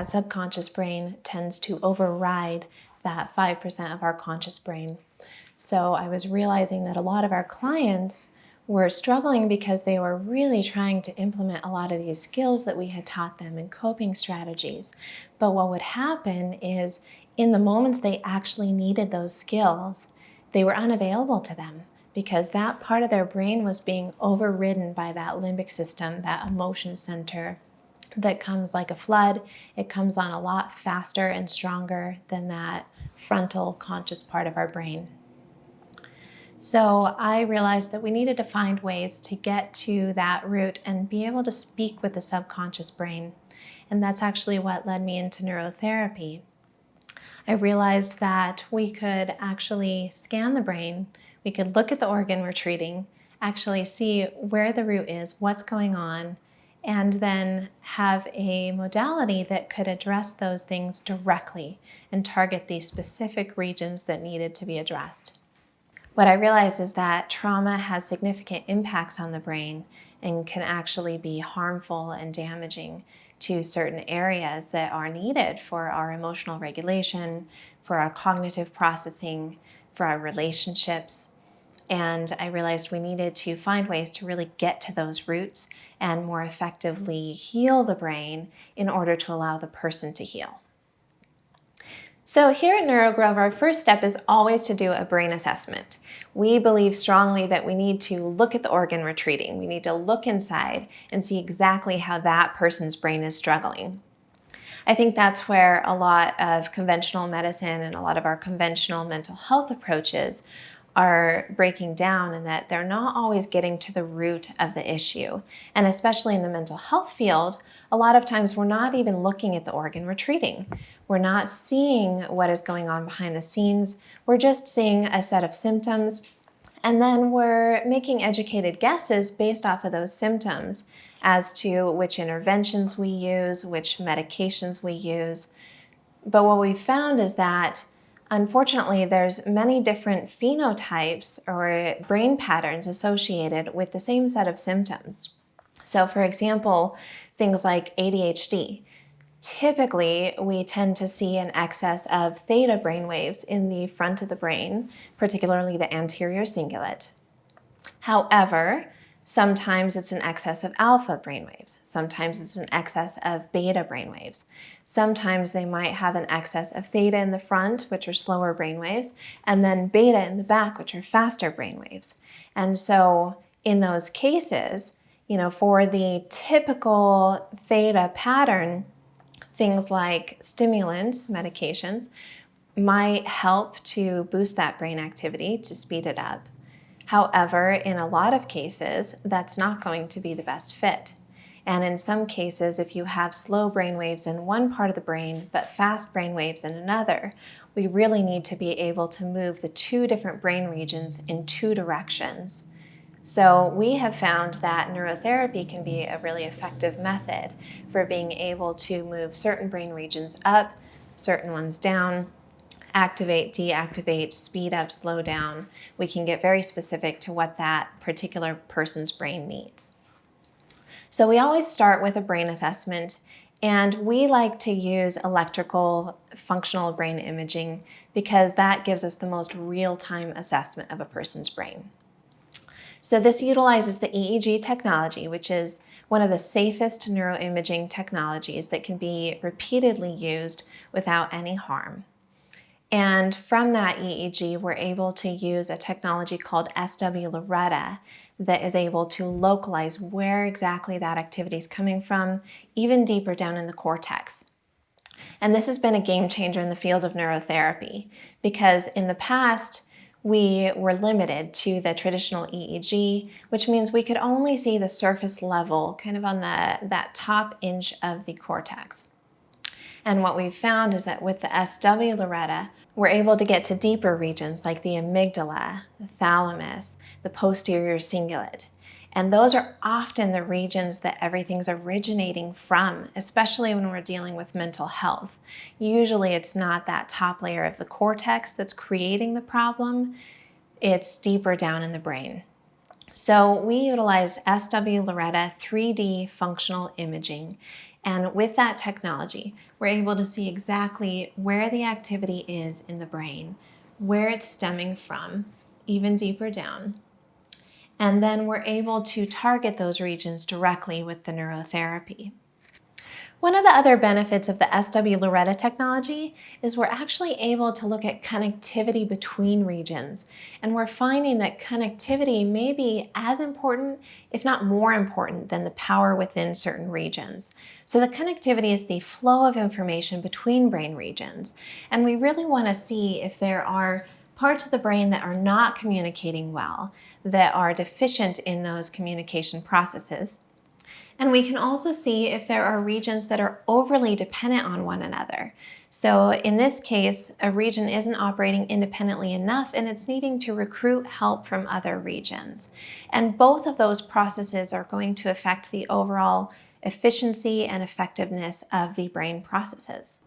subconscious brain tends to override that 5% of our conscious brain. So I was realizing that a lot of our clients were struggling because they were really trying to implement a lot of these skills that we had taught them and coping strategies. But what would happen is in the moments they actually needed those skills, they were unavailable to them because that part of their brain was being overridden by that limbic system, that emotion center that comes like a flood. It comes on a lot faster and stronger than that frontal conscious part of our brain. So I realized that we needed to find ways to get to that root and be able to speak with the subconscious brain. And that's actually what led me into neurotherapy. I realized that we could actually scan the brain, we could look at the organ we're treating, actually see where the root is, what's going on, and then have a modality that could address those things directly and target the specific regions that needed to be addressed. What I realized is that trauma has significant impacts on the brain and can actually be harmful and damaging to certain areas that are needed for our emotional regulation, for our cognitive processing, for our relationships. And I realized we needed to find ways to really get to those roots and more effectively heal the brain in order to allow the person to heal. So here at Neuro Grove, our first step is always to do a brain assessment. We believe strongly that we need to look at the organ we're treating. We need to look inside and see exactly how that person's brain is struggling. I think that's where a lot of conventional medicine and a lot of our conventional mental health approaches are breaking down, and that they're not always getting to the root of the issue. And especially in the mental health field, a lot of times we're not even looking at the organ we're treating. We're not seeing what is going on behind the scenes. We're just seeing a set of symptoms, and then we're making educated guesses based off of those symptoms as to which interventions we use, which medications we use. But what we found is that unfortunately, there's many different phenotypes or brain patterns associated with the same set of symptoms. So for example, things like ADHD. Typically, we tend to see an excess of theta brainwaves in the front of the brain, particularly the anterior cingulate. However, sometimes it's an excess of alpha brainwaves. Sometimes it's an excess of beta brainwaves. Sometimes they might have an excess of theta in the front, which are slower brainwaves, and then beta in the back, which are faster brainwaves. And so in those cases, for the typical theta pattern, things like stimulants, medications, might help to boost that brain activity to speed it up. However, in a lot of cases, that's not going to be the best fit. And in some cases, if you have slow brain waves in one part of the brain, but fast brain waves in another, we really need to be able to move the two different brain regions in two directions. So we have found that neurotherapy can be a really effective method for being able to move certain brain regions up, certain ones down, activate, deactivate, speed up, slow down. We can get very specific to what that particular person's brain needs. So we always start with a brain assessment, and we like to use electrical functional brain imaging because that gives us the most real-time assessment of a person's brain. So this utilizes the EEG technology, which is one of the safest neuroimaging technologies that can be repeatedly used without any harm. And from that EEG, we're able to use a technology called SW Loretta that is able to localize where exactly that activity is coming from, even deeper down in the cortex. And this has been a game changer in the field of neurotherapy because in the past, we were limited to the traditional EEG, which means we could only see the surface level, kind of on that top inch of the cortex. And what we've found is that with the SW Loretta, we're able to get to deeper regions like the amygdala, the thalamus, the posterior cingulate. And those are often the regions that everything's originating from, especially when we're dealing with mental health. Usually it's not that top layer of the cortex that's creating the problem, it's deeper down in the brain. So we utilize SW Loretta 3D functional imaging, and with that technology, we're able to see exactly where the activity is in the brain, where it's stemming from, even deeper down. And then we're able to target those regions directly with the neurotherapy. One of the other benefits of the SW Loretta technology is we're actually able to look at connectivity between regions. And we're finding that connectivity may be as important, if not more important, than the power within certain regions. So the connectivity is the flow of information between brain regions. And we really want to see if there are parts of the brain that are not communicating well, that are deficient in those communication processes. And we can also see if there are regions that are overly dependent on one another. So in this case, a region isn't operating independently enough and it's needing to recruit help from other regions. And both of those processes are going to affect the overall efficiency and effectiveness of the brain processes.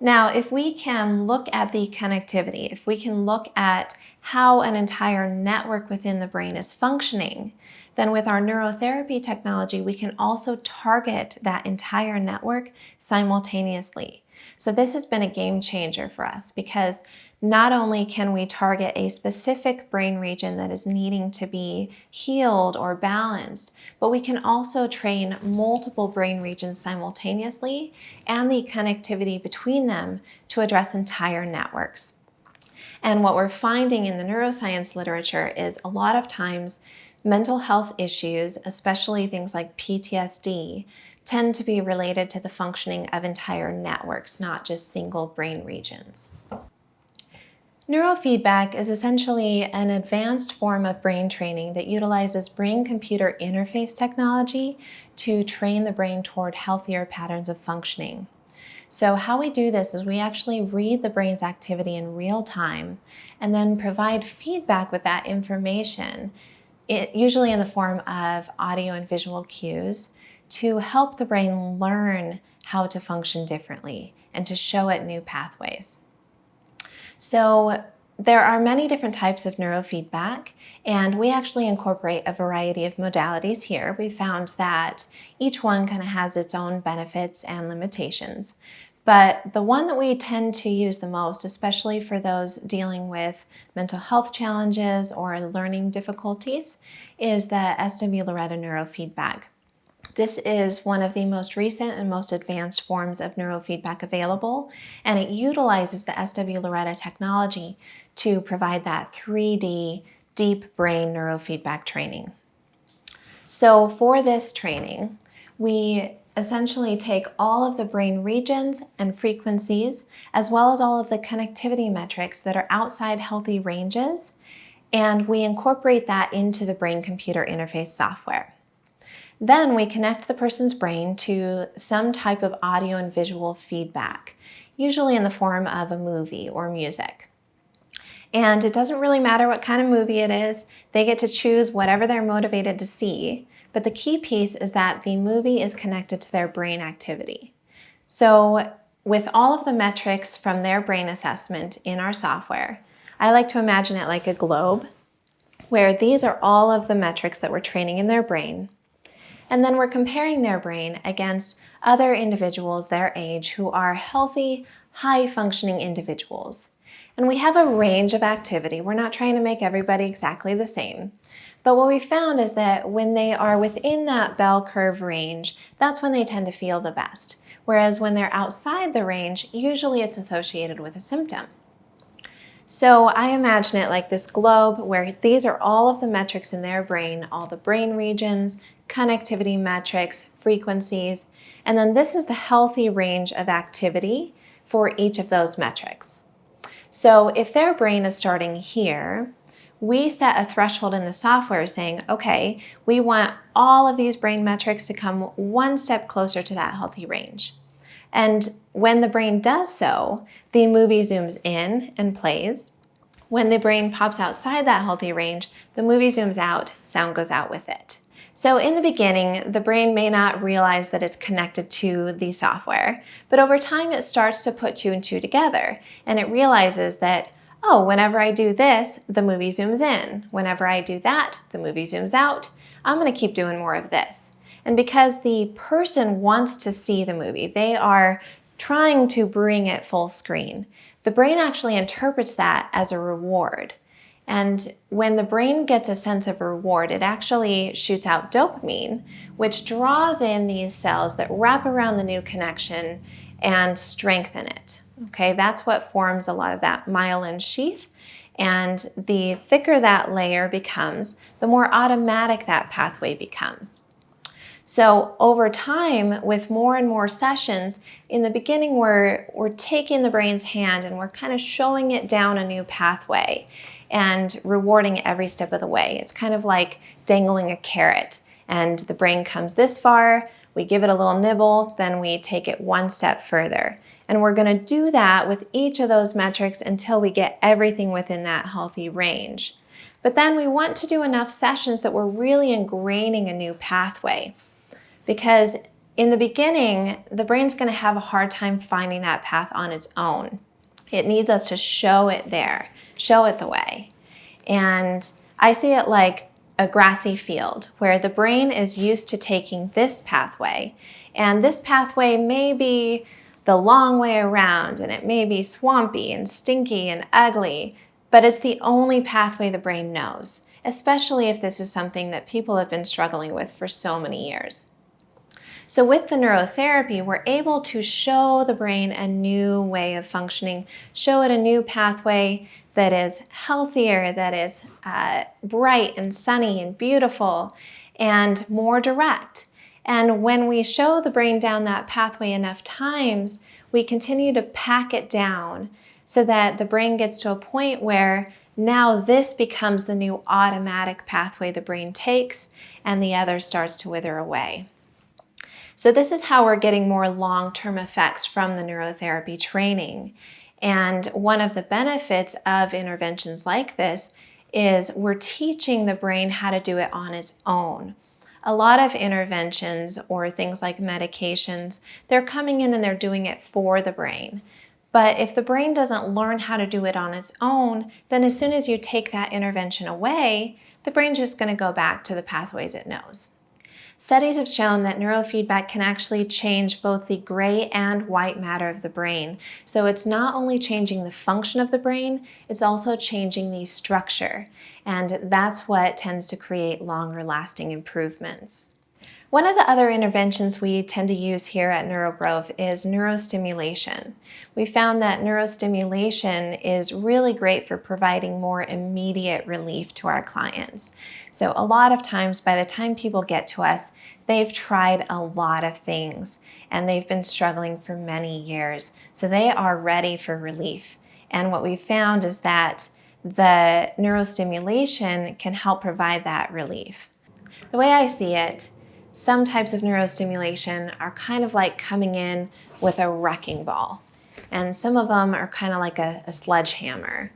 Now, if we can look at the connectivity, if we can look at how an entire network within the brain is functioning, then with our neurotherapy technology, we can also target that entire network simultaneously. So this has been a game changer for us because not only can we target a specific brain region that is needing to be healed or balanced, but we can also train multiple brain regions simultaneously and the connectivity between them to address entire networks. And what we're finding in the neuroscience literature is a lot of times mental health issues, especially things like PTSD, tend to be related to the functioning of entire networks, not just single brain regions. Neurofeedback is essentially an advanced form of brain training that utilizes brain-computer interface technology to train the brain toward healthier patterns of functioning. So how we do this is we actually read the brain's activity in real time and then provide feedback with that information, usually in the form of audio and visual cues, to help the brain learn how to function differently and to show it new pathways. So there are many different types of neurofeedback, and we actually incorporate a variety of modalities here. We found that each one kind of has its own benefits and limitations. But the one that we tend to use the most, especially for those dealing with mental health challenges or learning difficulties, is the SW Loretta neurofeedback. This is one of the most recent and most advanced forms of neurofeedback available, and it utilizes the SW Loretta technology to provide that 3D deep brain neurofeedback training. So for this training, we essentially take all of the brain regions and frequencies, as well as all of the connectivity metrics that are outside healthy ranges, and we incorporate that into the brain-computer interface software. Then we connect the person's brain to some type of audio and visual feedback, usually in the form of a movie or music. And it doesn't really matter what kind of movie it is, they get to choose whatever they're motivated to see, but the key piece is that the movie is connected to their brain activity. So with all of the metrics from their brain assessment in our software, I like to imagine it like a globe, where these are all of the metrics that we're training in their brain. And then we're comparing their brain against other individuals their age who are healthy, high-functioning individuals. And we have a range of activity. We're not trying to make everybody exactly the same. But what we found is that when they are within that bell curve range, that's when they tend to feel the best. Whereas when they're outside the range, usually it's associated with a symptom. So I imagine it like this globe where these are all of the metrics in their brain, all the brain regions, connectivity metrics, frequencies, and then this is the healthy range of activity for each of those metrics. So if their brain is starting here, we set a threshold in the software saying, okay, we want all of these brain metrics to come one step closer to that healthy range. And when the brain does so, the movie zooms in and plays. When the brain pops outside that healthy range, the movie zooms out, sound goes out with it. So in the beginning, the brain may not realize that it's connected to the software, but over time it starts to put two and two together, and it realizes that, oh, whenever I do this, the movie zooms in. Whenever I do that, the movie zooms out. I'm going to keep doing more of this. And because the person wants to see the movie, they are trying to bring it full screen, the brain actually interprets that as a reward. And when the brain gets a sense of reward, it actually shoots out dopamine, which draws in these cells that wrap around the new connection and strengthen it. Okay, that's what forms a lot of that myelin sheath. And the thicker that layer becomes, the more automatic that pathway becomes. So over time, with more and more sessions, in the beginning we're taking the brain's hand and we're kind of showing it down a new pathway and rewarding every step of the way. It's kind of like dangling a carrot, and the brain comes this far, we give it a little nibble, then we take it one step further. And we're going to do that with each of those metrics until we get everything within that healthy range. But then we want to do enough sessions that we're really ingraining a new pathway. Because in the beginning, the brain's going to have a hard time finding that path on its own. It needs us to show it there, show it the way. And I see it like a grassy field where the brain is used to taking this pathway, and this pathway may be the long way around, and it may be swampy and stinky and ugly, but it's the only pathway the brain knows, especially if this is something that people have been struggling with for so many years. So with the neurotherapy, we're able to show the brain a new way of functioning, show it a new pathway that is healthier, that is bright and sunny and beautiful and more direct. And when we show the brain down that pathway enough times, we continue to pack it down so that the brain gets to a point where now this becomes the new automatic pathway the brain takes, and the other starts to wither away. So this is how we're getting more long-term effects from the neurotherapy training. And one of the benefits of interventions like this is we're teaching the brain how to do it on its own. A lot of interventions or things like medications, they're coming in and they're doing it for the brain. But if the brain doesn't learn how to do it on its own, then as soon as you take that intervention away, the brain's just going to go back to the pathways it knows. Studies have shown that neurofeedback can actually change both the gray and white matter of the brain. So it's not only changing the function of the brain, it's also changing the structure. And that's what tends to create longer lasting improvements. One of the other interventions we tend to use here at Neuro Grove is neurostimulation. We found that neurostimulation is really great for providing more immediate relief to our clients. So a lot of times, by the time people get to us, they've tried a lot of things and they've been struggling for many years. So they are ready for relief. And what we found is that the neurostimulation can help provide that relief. The way I see it, some types of neurostimulation are kind of like coming in with a wrecking ball, and some of them are kind of like a sledgehammer.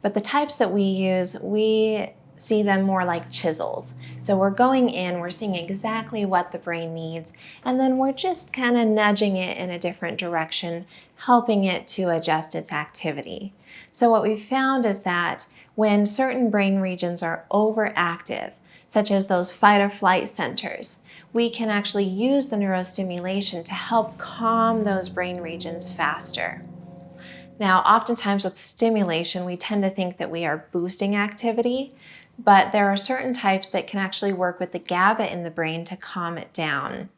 But the types that we use, we see them more like chisels. So we're going in, we're seeing exactly what the brain needs, and then we're just kind of nudging it in a different direction, helping it to adjust its activity. So what we've found is that when certain brain regions are overactive, such as those fight or flight centers, we can actually use the neurostimulation to help calm those brain regions faster. Now, oftentimes with stimulation, we tend to think that we are boosting activity, but there are certain types that can actually work with the GABA in the brain to calm it down.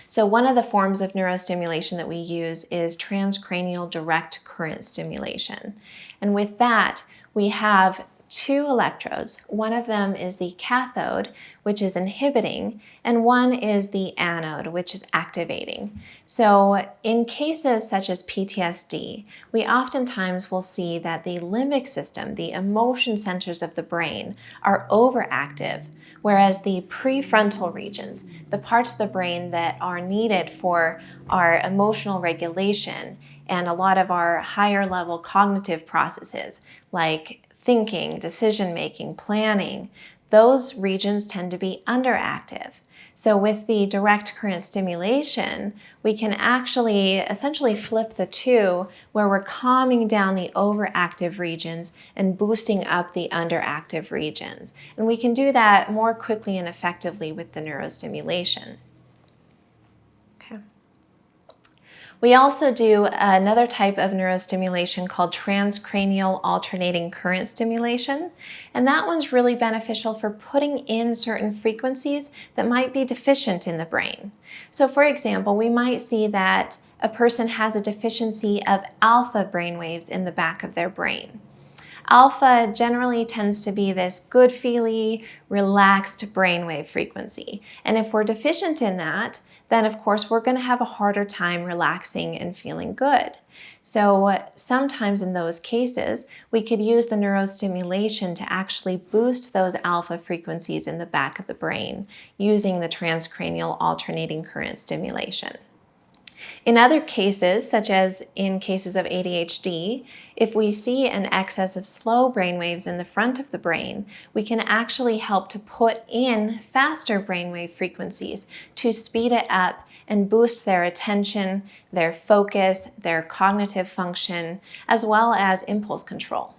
So one of the forms of neurostimulation that we use is transcranial direct current stimulation. And with that, we have two electrodes. One of them is the cathode, which is inhibiting, and one is the anode, which is activating. So in cases such as PTSD, we oftentimes will see that the limbic system, the emotion centers of the brain, are overactive, whereas the prefrontal regions, the parts of the brain that are needed for our emotional regulation and a lot of our higher level cognitive processes like thinking, decision-making, planning, those regions tend to be underactive. So with the direct current stimulation, we can actually essentially flip the two, where we're calming down the overactive regions and boosting up the underactive regions. And we can do that more quickly and effectively with the neurostimulation. We also do another type of neurostimulation called transcranial alternating current stimulation, and that one's really beneficial for putting in certain frequencies that might be deficient in the brain. So for example, we might see that a person has a deficiency of alpha brainwaves in the back of their brain. Alpha generally tends to be this good-feely, relaxed brainwave frequency, and if we're deficient in that, then of course we're going to have a harder time relaxing and feeling good. So sometimes in those cases, we could use the neurostimulation to actually boost those alpha frequencies in the back of the brain using the transcranial alternating current stimulation. In other cases, such as in cases of ADHD, if we see an excess of slow brainwaves in the front of the brain, we can actually help to put in faster brainwave frequencies to speed it up and boost their attention, their focus, their cognitive function, as well as impulse control.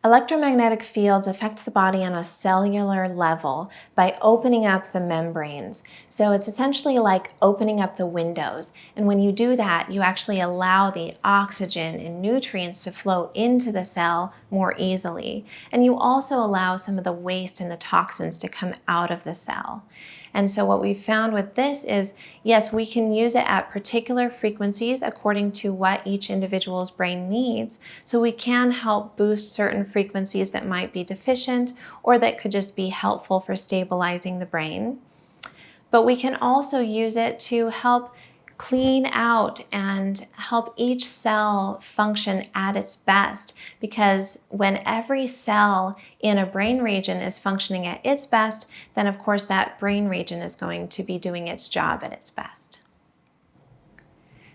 Electromagnetic fields affect the body on a cellular level by opening up the membranes. So it's essentially like opening up the windows. And when you do that, you actually allow the oxygen and nutrients to flow into the cell more easily. And you also allow some of the waste and the toxins to come out of the cell. And so what we've found with this is, yes, we can use it at particular frequencies according to what each individual's brain needs. So we can help boost certain frequencies that might be deficient or that could just be helpful for stabilizing the brain. But we can also use it to help clean out and help each cell function at its best, because when every cell in a brain region is functioning at its best, then of course that brain region is going to be doing its job at its best.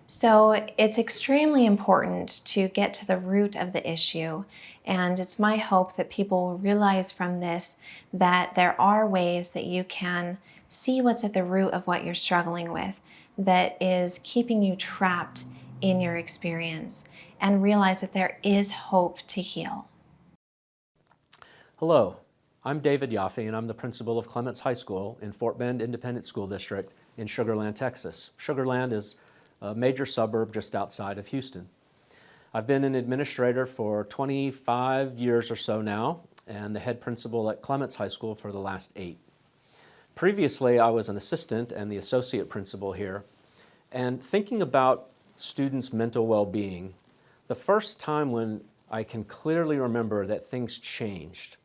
So it's extremely important to get to the root of the issue, and it's my hope that people will realize from this that there are ways that you can see what's at the root of what you're struggling with that is keeping you trapped in your experience, and realize that there is hope to heal. Hello, I'm David Yaffe, and I'm the principal of Clements High School in Fort Bend Independent School District in Sugar Land, Texas. Sugar Land is a major suburb just outside of Houston. I've been an administrator for 25 years or so now, and the head principal at Clements High School for the last 8. Previously, I was an assistant and the associate principal here, and thinking about students' mental well-being, the first time when I can clearly remember that things changed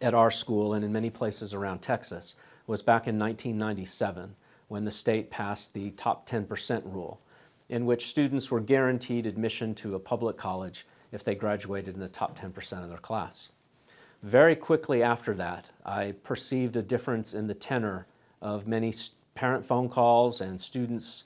at our school and in many places around Texas was back in 1997, when the state passed the top 10% rule, in which students were guaranteed admission to a public college if they graduated in the top 10% of their class. Very quickly after that, I perceived a difference in the tenor of many parent phone calls and students'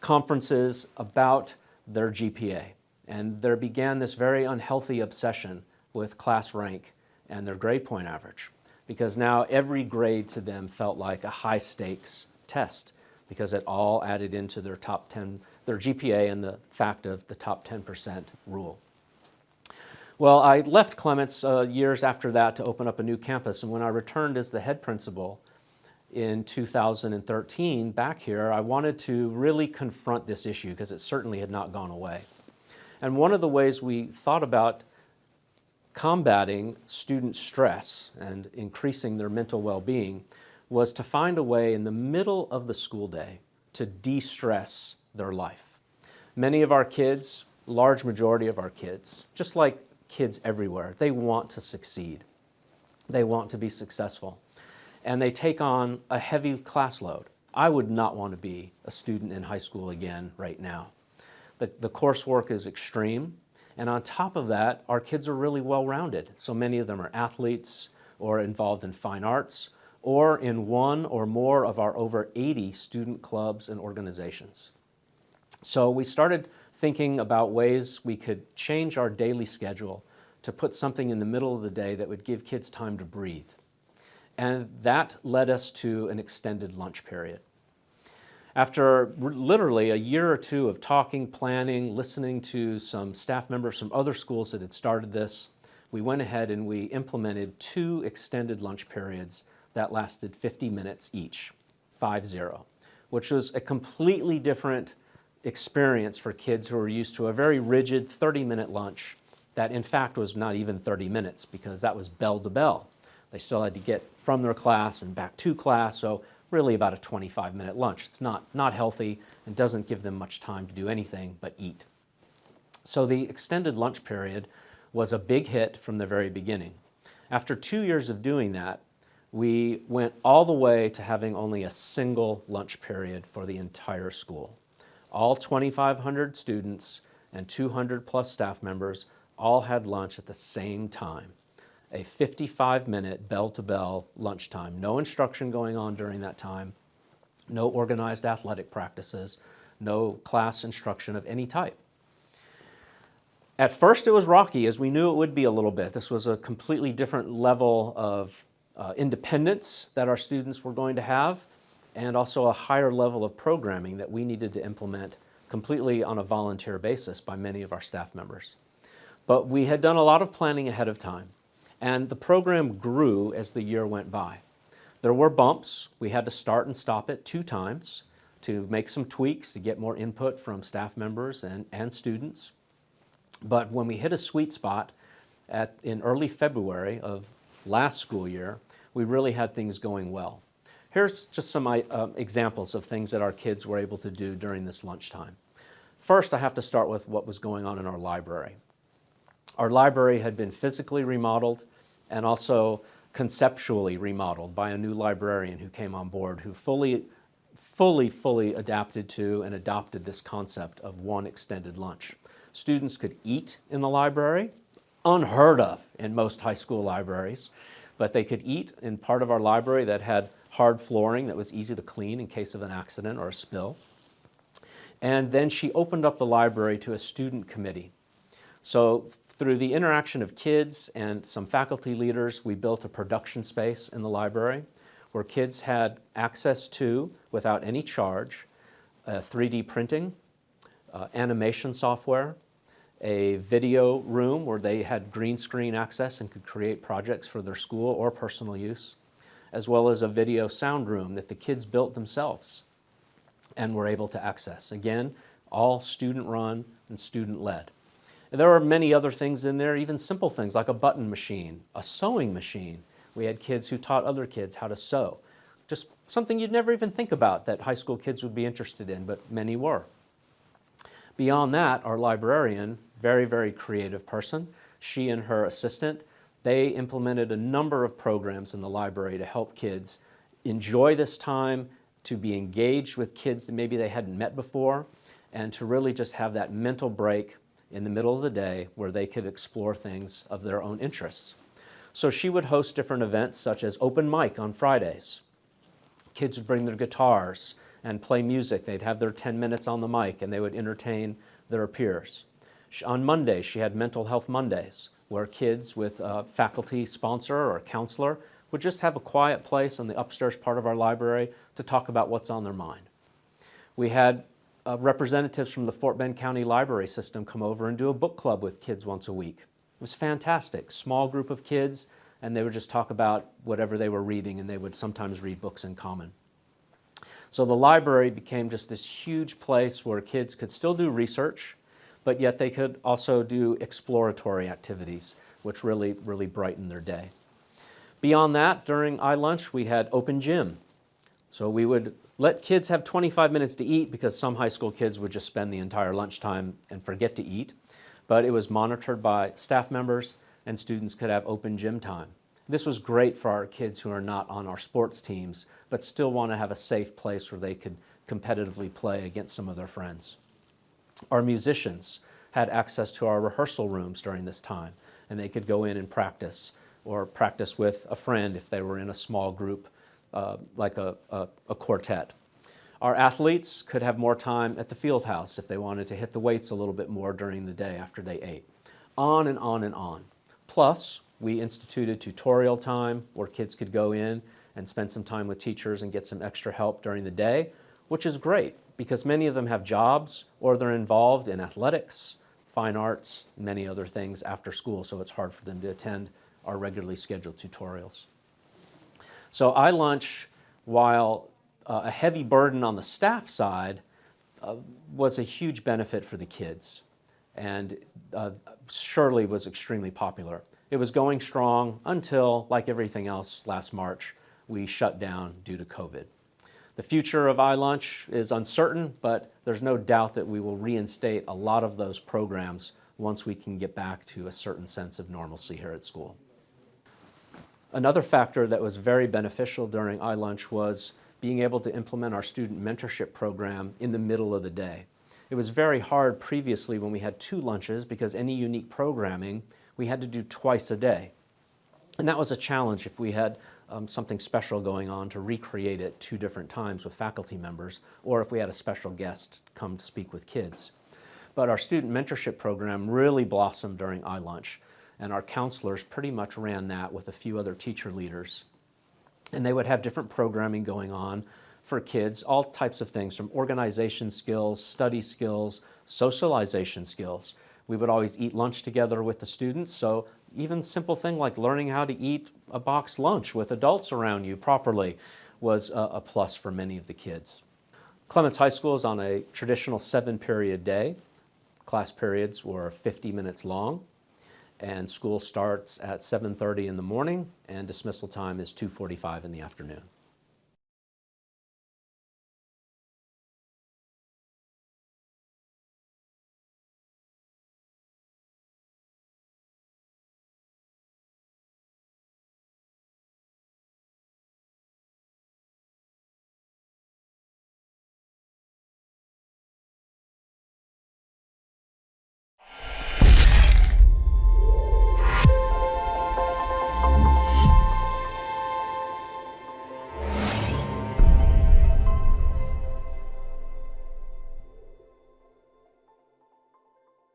conferences about their GPA. And there began this very unhealthy obsession with class rank and their grade point average, because now every grade to them felt like a high stakes test, because it all added into their top 10, their GPA, and the fact of the top 10% rule. Well, I left Clements years after that to open up a new campus, and when I returned as the head principal in 2013 back here, I wanted to really confront this issue because it certainly had not gone away. And one of the ways we thought about combating student stress and increasing their mental well-being was to find a way in the middle of the school day to de-stress their life. Many of our kids, large majority of our kids, just like kids everywhere, they want to succeed. They want to be successful. And they take on a heavy class load. I would not want to be a student in high school again right now. The coursework is extreme, and on top of that, our kids are really well-rounded. So many of them are athletes or involved in fine arts or in one or more of our over 80 student clubs and organizations. So we started thinking about ways we could change our daily schedule to put something in the middle of the day that would give kids time to breathe. And that led us to an extended lunch period. After literally a year or two of talking, planning, listening to some staff members from other schools that had started this, we went ahead and we implemented 2 extended lunch periods that lasted 50 minutes each, 5-0, which was a completely different experience for kids who were used to a very rigid 30-minute lunch that in fact was not even 30 minutes because that was bell to bell. They still had to get from their class and back to class, so really about a 25-minute lunch. It's not healthy and doesn't give them much time to do anything but eat. So the extended lunch period was a big hit from the very beginning. After 2 years of doing that, we went all the way to having only a single lunch period for the entire school. All 2,500 students and 200 plus staff members all had lunch at the same time. A 55-minute bell-to-bell lunchtime. No instruction going on during that time, no organized athletic practices, no class instruction of any type. At first it was rocky, as we knew it would be a little bit. This was a completely different level of independence that our students were going to have, and also a higher level of programming that we needed to implement completely on a volunteer basis by many of our staff members. But we had done a lot of planning ahead of time, and the program grew as the year went by. There were bumps. We had to start and stop it 2 times to make some tweaks to get more input from staff members and students. But when we hit a sweet spot in early February of last school year, we really had things going well. Here's just some examples of things that our kids were able to do during this lunchtime. First, I have to start with what was going on in our library. Our library had been physically remodeled and also conceptually remodeled by a new librarian who came on board who fully adapted to and adopted this concept of one extended lunch. Students could eat in the library, unheard of in most high school libraries, but they could eat in part of our library that had hard flooring that was easy to clean in case of an accident or a spill. And then she opened up the library to a student committee. So through the interaction of kids and some faculty leaders, we built a production space in the library where kids had access to, without any charge, 3D printing, animation software, a video room where they had green screen access and could create projects for their school or personal use, as well as a video sound room that the kids built themselves and were able to access. Again, all student-run and student-led. There were many other things in there, even simple things like a button machine, a sewing machine. We had kids who taught other kids how to sew. Just something you'd never even think about that high school kids would be interested in, but many were. Beyond that, our librarian, very, very creative person, she and her assistant, they implemented a number of programs in the library to help kids enjoy this time, to be engaged with kids that maybe they hadn't met before, and to really just have that mental break in the middle of the day where they could explore things of their own interests. So she would host different events such as open mic on Fridays. Kids would bring their guitars and play music. They'd have their 10 minutes on the mic and they would entertain their peers. On Mondays, she had Mental Health Mondays, where kids with a faculty sponsor or a counselor would just have a quiet place in the upstairs part of our library to talk about what's on their mind. We had representatives from the Fort Bend County Library System come over and do a book club with kids once a week. It was fantastic. Small group of kids, and they would just talk about whatever they were reading, and they would sometimes read books in common. So the library became just this huge place where kids could still do research, but yet they could also do exploratory activities, which really brightened their day. Beyond that, during iLunch, we had open gym. So we would let kids have 25 minutes to eat because some high school kids would just spend the entire lunchtime and forget to eat. But it was monitored by staff members, and students could have open gym time. This was great for our kids who are not on our sports teams, but still want to have a safe place where they could competitively play against some of their friends. Our musicians had access to our rehearsal rooms during this time, and they could go in and practice, or practice with a friend if they were in a small group, like a quartet. Our athletes could have more time at the field house if they wanted to hit the weights a little bit more during the day after they ate. On and on and on. Plus, we instituted tutorial time where kids could go in and spend some time with teachers and get some extra help during the day, which is great because many of them have jobs or they're involved in athletics, fine arts, and many other things after school, so it's hard for them to attend our regularly scheduled tutorials. So iLunch, while a heavy burden on the staff side, was a huge benefit for the kids and surely was extremely popular. It was going strong until, like everything else last March, we shut down due to COVID. The future of iLunch is uncertain, but there's no doubt that we will reinstate a lot of those programs once we can get back to a certain sense of normalcy here at school. Another factor that was very beneficial during iLunch was being able to implement our student mentorship program in the middle of the day. It was very hard previously when we had 2 lunches because any unique programming we had to do twice a day. And that was a challenge if we had something special going on to recreate it 2 different times with faculty members, or if we had a special guest come to speak with kids. But our student mentorship program really blossomed during iLunch, and our counselors pretty much ran that with a few other teacher leaders. And they would have different programming going on for kids, all types of things from organization skills, study skills, socialization skills. We would always eat lunch together with the students, so even simple thing like learning how to eat a boxed lunch with adults around you properly was a plus for many of the kids. Clements High School is on a traditional 7-period day. Class periods were 50 minutes long, and school starts at 7:30 in the morning, and dismissal time is 2:45 in the afternoon.